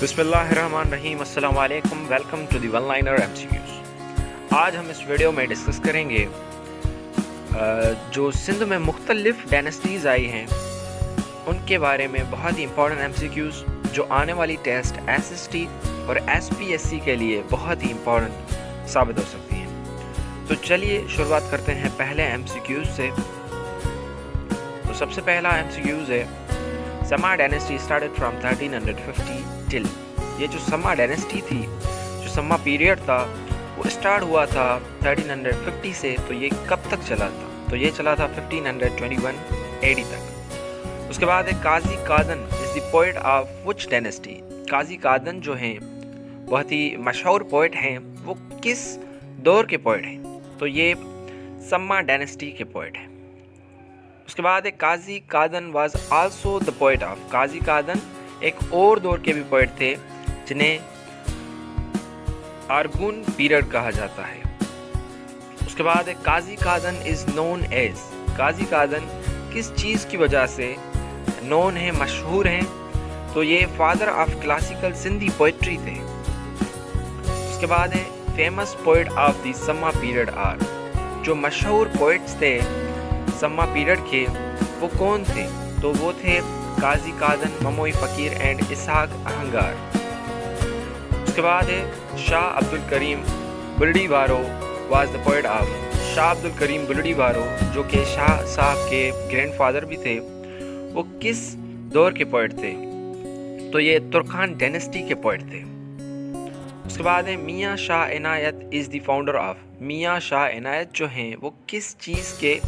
बिस्मिल्लाहिर्रहमानिर्रहीम, अस्सलाम वालेकुम, welcome to the one liner MCQs। आज हम इस वीडियो में डिस्कस करेंगे जो सिंध में मुख्तलिफ डायनेस्टीज़ आई हैं उनके बारे में बहुत ही इंपॉर्टेंट MCQs जो आने वाली टेस्ट SST और SPSC के लिए बहुत ही इंपॉर्टेंट साबित हो सकती हैं। तो चलिए शुरुआत करते हैं पहले MCQs से। तो सबसे पहला MCQs है समा डायनेस्टी स्टार्टेड फ्रॉम 1350 टिल। ये जो समा डायनेस्टी थी, जो समा पीरियड था, वो स्टार्ट हुआ था 1350 से। तो ये कब तक चला था? तो ये चला था 1521 AD तक। उसके बाद है Qazi Qadan is the poet of which dynasty. Qazi Qadan जो हैं बहुत ही मशहूर पोइट हैं, वो किस दौर के पोइट हैं? तो ये समा डायनेस्टी के पोइट हैं। उसके बाद एक Qazi Qadan was also the poet of. Qazi Qadan एक और दौर के भी पोइट थे जिन्हें आर्गुन पीरियड कहा जाता है। उसके बाद एक काजी कादन इज नोन एज। काजी कादन किस चीज़ की वजह से नोन है, मशहूर हैं? तो ये father of classical Sindhi poetry थे। उसके बाद है फेमस पोइट ऑफ द समा पीरियड आर। जो मशहूर पोइट्स थे समा पीरियड के, वो कौन थे? तो वो थे काजी कादन, ममोई फ़कीर एंड इसहाक अहंगार। उसके बाद है Shah Abdul Karim Bulri Waro was the poet of. Shah Abdul Karim Bulri Waro जो कि शाह साहब के ग्रैंडफादर भी थे, वो किस दौर के पोइट थे? तो ये तुर्कान डायनेस्टी के पोइट थे। उसके बाद है Mian Shah Inayat is the founder of. मियाँ शाह इनायत जो हैं वो किस चीज़ के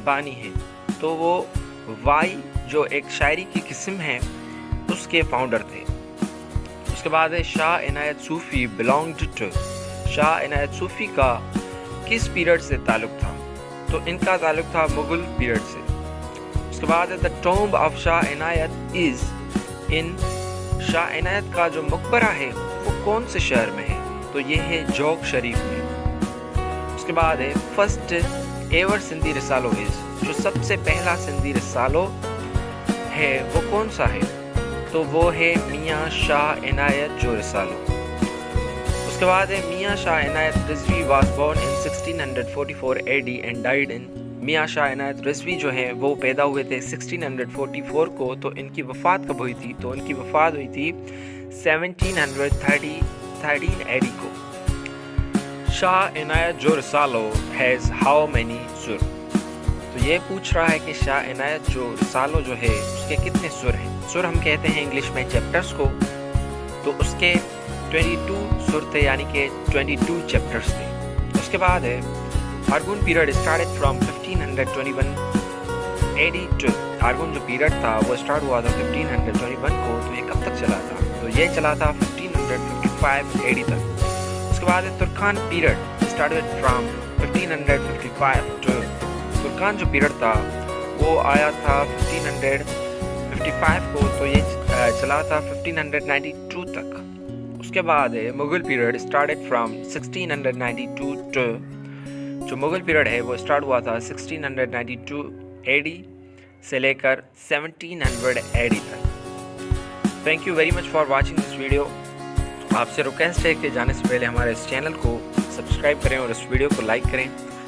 बानी हैं? तो वो वाई जो एक शायरी की किस्म है उसके फाउंडर थे। उसके बाद है शाह इनायत सूफ़ी बिलोंग्ड टू। शाह इनायत सूफ़ी का किस पीरियड से ताल्लुक़ था? तो इनका ताल्लुक़ था मुग़ल पीरियड से। उसके बाद है the tomb of Shah Inayat is in. Shah Inayat का जो मकबरा है वो कौन से शहर में है? तो ये है जोग शरीफ में। उसके बाद है first ever Sindhi Risalo is. जो सबसे पहला सिंधी रिसालो है वो कौन सा है? तो वो है मियाँ शाह इनायत जो रिसालो। उसके बाद है Mian Shah Inayat Rizvi was born in 1644 AD and died in. Mian Shah Inayat Rizvi जो है वो पैदा हुए थे 1644 को। तो इनकी वफ़ात कब हुई थी? तो इनकी वफ़ात हुई थी 1713 AD को। शाह इनायत जो रिसालो हैज़ हाउ मैनी सुर। तो ये पूछ रहा है कि शाह इनायत जो रिसालो जो है उसके कितने सुर हैं? सुर हम कहते हैं इंग्लिश में चैप्टर्स को। तो उसके 22 सुर थे, यानी कि 22 चैप्टर्स थे। उसके बाद है Arghun period started from 1521 AD to. Arghun जो पीरियड था वो स्टार्ट हुआ था 1521 को। तो ये कब तक चला था? तो ये चला था 1555 AD तक। उसके बाद है Turkan period started from 1555 to. Turkan जो पीरियड था वो आया था 1555 को। तो ये चला था 1592 तक। उसके बाद है Mughal period started from 1692 to. जो मुग़ल पीरियड है वो स्टार्ट हुआ था 1692 AD से लेकर 1700 AD तक। Thank you very much for watching this video. आपसे रिक्वेस्ट है कि जाने से पहले हमारे इस चैनल को सब्सक्राइब करें और इस वीडियो को लाइक करें।